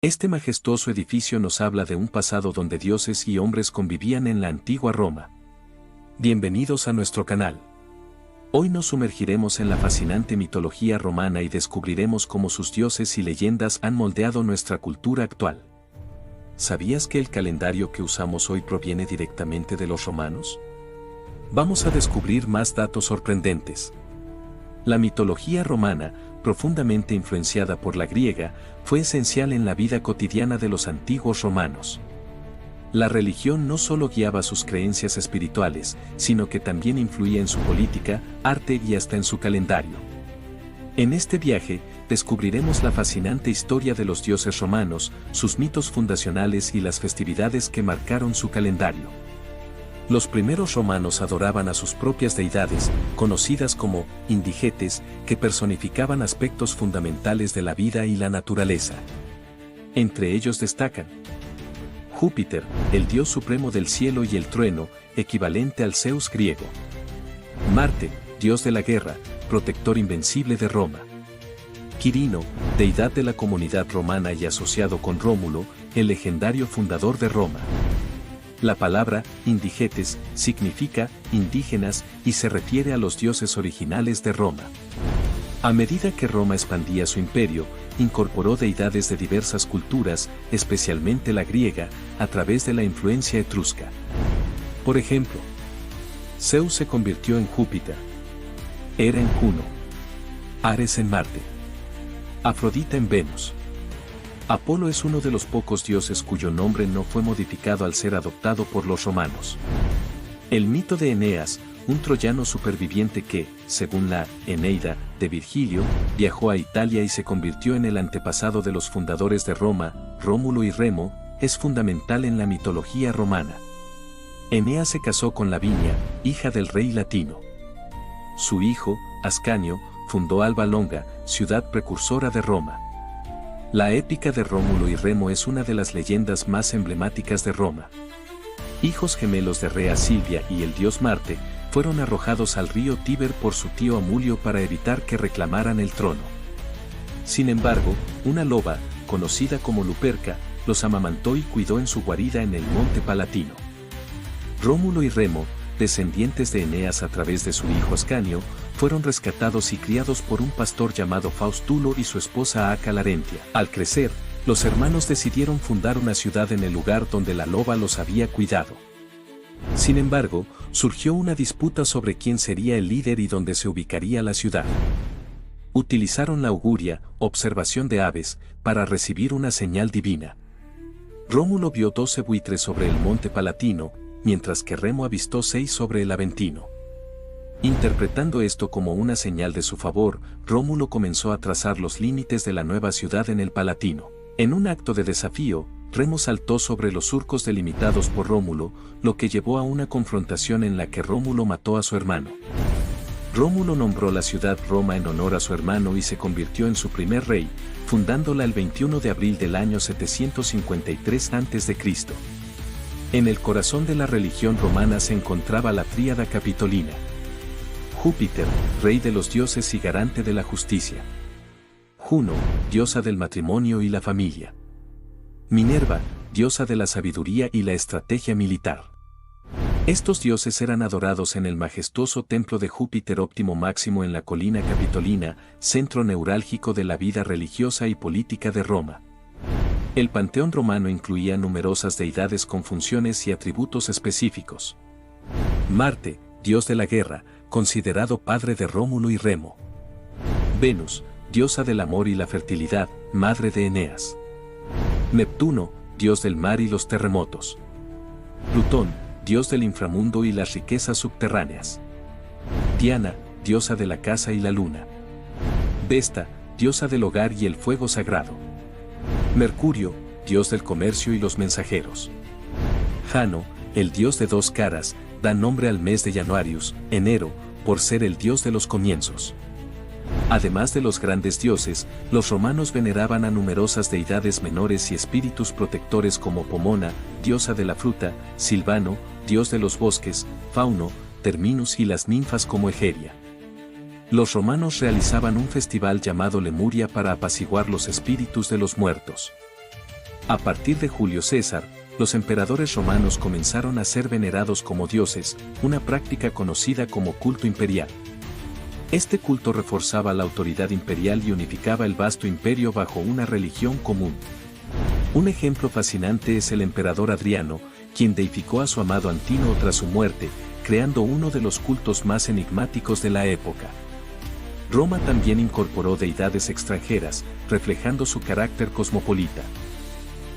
Este majestuoso edificio nos habla de un pasado donde dioses y hombres convivían en la antigua Roma. Bienvenidos a nuestro canal. Hoy nos sumergiremos en la fascinante mitología romana y descubriremos cómo sus dioses y leyendas han moldeado nuestra cultura actual. ¿Sabías que el calendario que usamos hoy proviene directamente de los romanos? Vamos a descubrir más datos sorprendentes. La mitología romana, profundamente influenciada por la griega, fue esencial en la vida cotidiana de los antiguos romanos. La religión no solo guiaba sus creencias espirituales, sino que también influía en su política, arte y hasta en su calendario. En este viaje, descubriremos la fascinante historia de los dioses romanos, sus mitos fundacionales y las festividades que marcaron su calendario. Los primeros romanos adoraban a sus propias deidades, conocidas como indigetes, que personificaban aspectos fundamentales de la vida y la naturaleza. Entre ellos destacan Júpiter, el dios supremo del cielo y el trueno, equivalente al Zeus griego. Marte, dios de la guerra, protector invencible de Roma. Quirino, deidad de la comunidad romana y asociado con Rómulo, el legendario fundador de Roma. La palabra indigetes significa indígenas y se refiere a los dioses originales de Roma. A medida que Roma expandía su imperio, incorporó deidades de diversas culturas, especialmente la griega, a través de la influencia etrusca. Por ejemplo, Zeus se convirtió en Júpiter, Hera en Juno, Ares en Marte, Afrodita en Venus. Apolo es uno de los pocos dioses cuyo nombre no fue modificado al ser adoptado por los romanos. El mito de Eneas, un troyano superviviente que, según la Eneida de Virgilio, viajó a Italia y se convirtió en el antepasado de los fundadores de Roma, Rómulo y Remo, es fundamental en la mitología romana. Eneas se casó con Lavinia, hija del rey latino. Su hijo, Ascanio, fundó Alba Longa, ciudad precursora de Roma. La épica de Rómulo y Remo es una de las leyendas más emblemáticas de Roma. Hijos gemelos de Rea Silvia y el dios Marte, fueron arrojados al río Tíber por su tío Amulio para evitar que reclamaran el trono. Sin embargo, una loba, conocida como Luperca, los amamantó y cuidó en su guarida en el monte Palatino. Rómulo y Remo, descendientes de Eneas a través de su hijo Ascanio, fueron rescatados y criados por un pastor llamado Faustulo y su esposa Aca Larentia. Al crecer, los hermanos decidieron fundar una ciudad en el lugar donde la loba los había cuidado. Sin embargo, surgió una disputa sobre quién sería el líder y dónde se ubicaría la ciudad. Utilizaron la auguria, observación de aves, para recibir una señal divina. Rómulo vio 12 buitres sobre el monte Palatino, mientras que Remo avistó 6 sobre el Aventino. Interpretando esto como una señal de su favor, Rómulo comenzó a trazar los límites de la nueva ciudad en el Palatino. En un acto de desafío, Remo saltó sobre los surcos delimitados por Rómulo, lo que llevó a una confrontación en la que Rómulo mató a su hermano. Rómulo nombró la ciudad Roma en honor a su hermano y se convirtió en su primer rey, fundándola el 21 de abril del año 753 a.C. En el corazón de la religión romana se encontraba la tríada capitolina. Júpiter, rey de los dioses y garante de la justicia. Juno, diosa del matrimonio y la familia. Minerva, diosa de la sabiduría y la estrategia militar. Estos dioses eran adorados en el majestuoso templo de Júpiter Óptimo Máximo en la colina capitolina, centro neurálgico de la vida religiosa y política de Roma. El panteón romano incluía numerosas deidades con funciones y atributos específicos. Marte, dios de la guerra, considerado padre de Rómulo y Remo. Venus, diosa del amor y la fertilidad, madre de Eneas. Neptuno, dios del mar y los terremotos. Plutón, dios del inframundo y las riquezas subterráneas. Diana, diosa de la casa y la luna. Vesta, diosa del hogar y el fuego sagrado. Mercurio, dios del comercio y los mensajeros. Jano, el dios de 2 caras, da nombre al mes de Januarius, enero, por ser el dios de los comienzos. Además de los grandes dioses, los romanos veneraban a numerosas deidades menores y espíritus protectores como Pomona, diosa de la fruta, Silvano, dios de los bosques, Fauno, Terminus y las ninfas como Egeria. Los romanos realizaban un festival llamado Lemuria para apaciguar los espíritus de los muertos. A partir de Julio César, los emperadores romanos comenzaron a ser venerados como dioses, una práctica conocida como culto imperial. Este culto reforzaba la autoridad imperial y unificaba el vasto imperio bajo una religión común. Un ejemplo fascinante es el emperador Adriano, quien deificó a su amado Antínoo tras su muerte, creando uno de los cultos más enigmáticos de la época. Roma también incorporó deidades extranjeras, reflejando su carácter cosmopolita.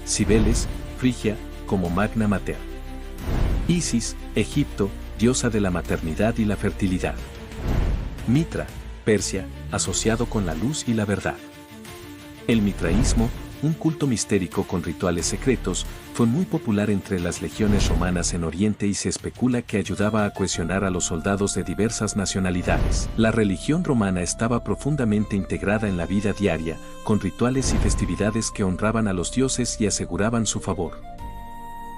Cibeles, Frigia, como Magna Mater. Isis, Egipto, diosa de la maternidad y la fertilidad. Mitra, Persia, asociado con la luz y la verdad. El mitraísmo, un culto mistérico con rituales secretos, fue muy popular entre las legiones romanas en Oriente y se especula que ayudaba a cohesionar a los soldados de diversas nacionalidades. La religión romana estaba profundamente integrada en la vida diaria, con rituales y festividades que honraban a los dioses y aseguraban su favor.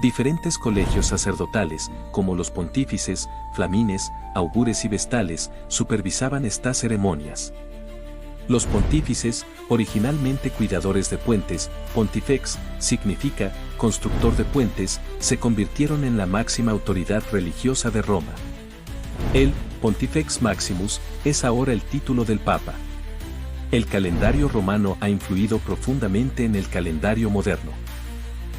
Diferentes colegios sacerdotales, como los pontífices, flamines, augures y vestales, supervisaban estas ceremonias. Los pontífices, originalmente cuidadores de puentes, pontifex, significa constructor de puentes, se convirtieron en la máxima autoridad religiosa de Roma. El Pontifex Maximus es ahora el título del Papa. El calendario romano ha influido profundamente en el calendario moderno.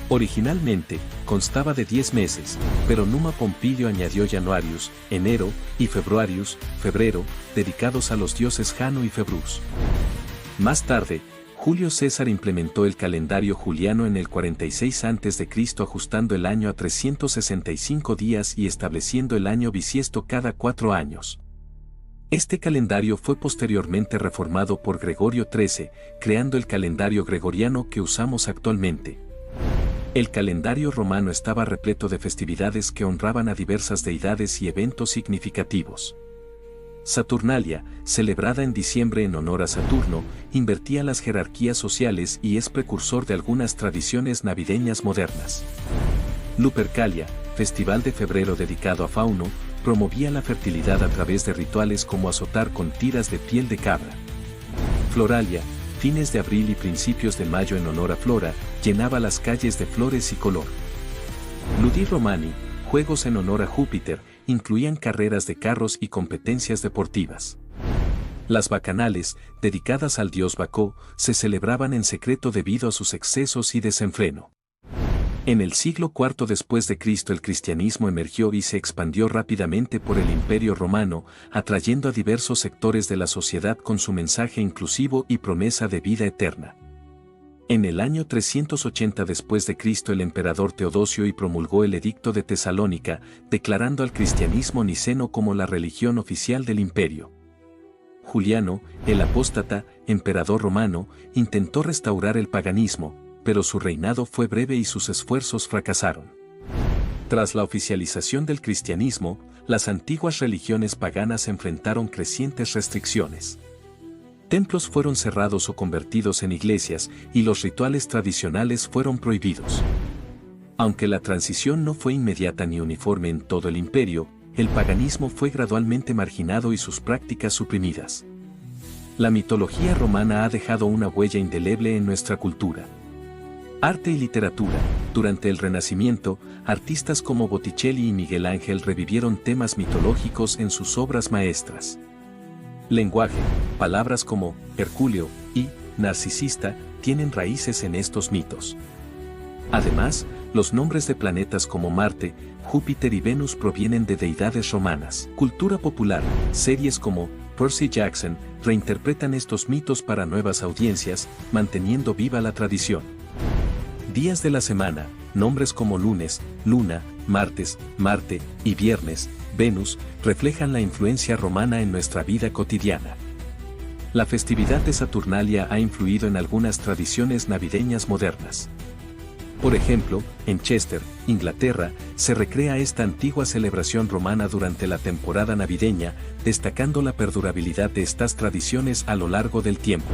Originalmente, constaba de 10 meses, pero Numa Pompilio añadió Januarius, enero, y Februarius, febrero, dedicados a los dioses Jano y Februs. Más tarde, Julio César implementó el calendario juliano en el 46 a.C. ajustando el año a 365 días y estableciendo el año bisiesto cada 4 años. Este calendario fue posteriormente reformado por Gregorio XIII, creando el calendario gregoriano que usamos actualmente. El calendario romano estaba repleto de festividades que honraban a diversas deidades y eventos significativos. Saturnalia, celebrada en diciembre en honor a Saturno, invertía las jerarquías sociales y es precursor de algunas tradiciones navideñas modernas. Lupercalia, festival de febrero dedicado a Fauno, promovía la fertilidad a través de rituales como azotar con tiras de piel de cabra. Floralia, fines de abril y principios de mayo en honor a Flora, llenaba las calles de flores y color. Ludi Romani, juegos en honor a Júpiter, incluían carreras de carros y competencias deportivas. Las bacanales, dedicadas al dios Bacó, se celebraban en secreto debido a sus excesos y desenfreno. En el siglo IV después de Cristo el cristianismo emergió y se expandió rápidamente por el Imperio Romano, atrayendo a diversos sectores de la sociedad con su mensaje inclusivo y promesa de vida eterna. En el año 380 después de Cristo el emperador Teodosio promulgó el Edicto de Tesalónica, declarando al cristianismo niceno como la religión oficial del imperio. Juliano, el apóstata, emperador romano, intentó restaurar el paganismo, pero su reinado fue breve y sus esfuerzos fracasaron. Tras la oficialización del cristianismo, las antiguas religiones paganas enfrentaron crecientes restricciones. Templos fueron cerrados o convertidos en iglesias, y los rituales tradicionales fueron prohibidos. Aunque la transición no fue inmediata ni uniforme en todo el imperio, el paganismo fue gradualmente marginado y sus prácticas suprimidas. La mitología romana ha dejado una huella indeleble en nuestra cultura. Arte y literatura. Durante el Renacimiento, artistas como Botticelli y Miguel Ángel revivieron temas mitológicos en sus obras maestras. Lenguaje. Palabras como Hercúleo y narcisista tienen raíces en estos mitos. Además, los nombres de planetas como Marte, Júpiter y Venus provienen de deidades romanas. Cultura popular. Series como Percy Jackson reinterpretan estos mitos para nuevas audiencias, manteniendo viva la tradición. Días de la semana, nombres como lunes, luna, martes, Marte y viernes, Venus, reflejan la influencia romana en nuestra vida cotidiana. La festividad de Saturnalia ha influido en algunas tradiciones navideñas modernas. Por ejemplo, en Chester, Inglaterra, se recrea esta antigua celebración romana durante la temporada navideña, destacando la perdurabilidad de estas tradiciones a lo largo del tiempo.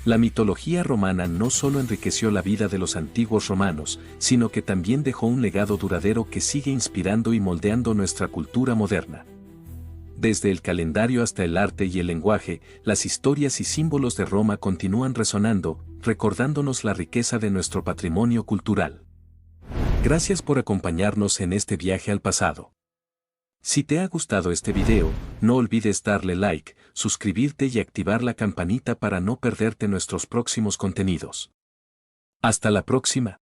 La mitología romana no solo enriqueció la vida de los antiguos romanos, sino que también dejó un legado duradero que sigue inspirando y moldeando nuestra cultura moderna. Desde el calendario hasta el arte y el lenguaje, las historias y símbolos de Roma continúan resonando, recordándonos la riqueza de nuestro patrimonio cultural. Gracias por acompañarnos en este viaje al pasado. Si te ha gustado este video, no olvides darle like, suscribirte y activar la campanita para no perderte nuestros próximos contenidos. Hasta la próxima.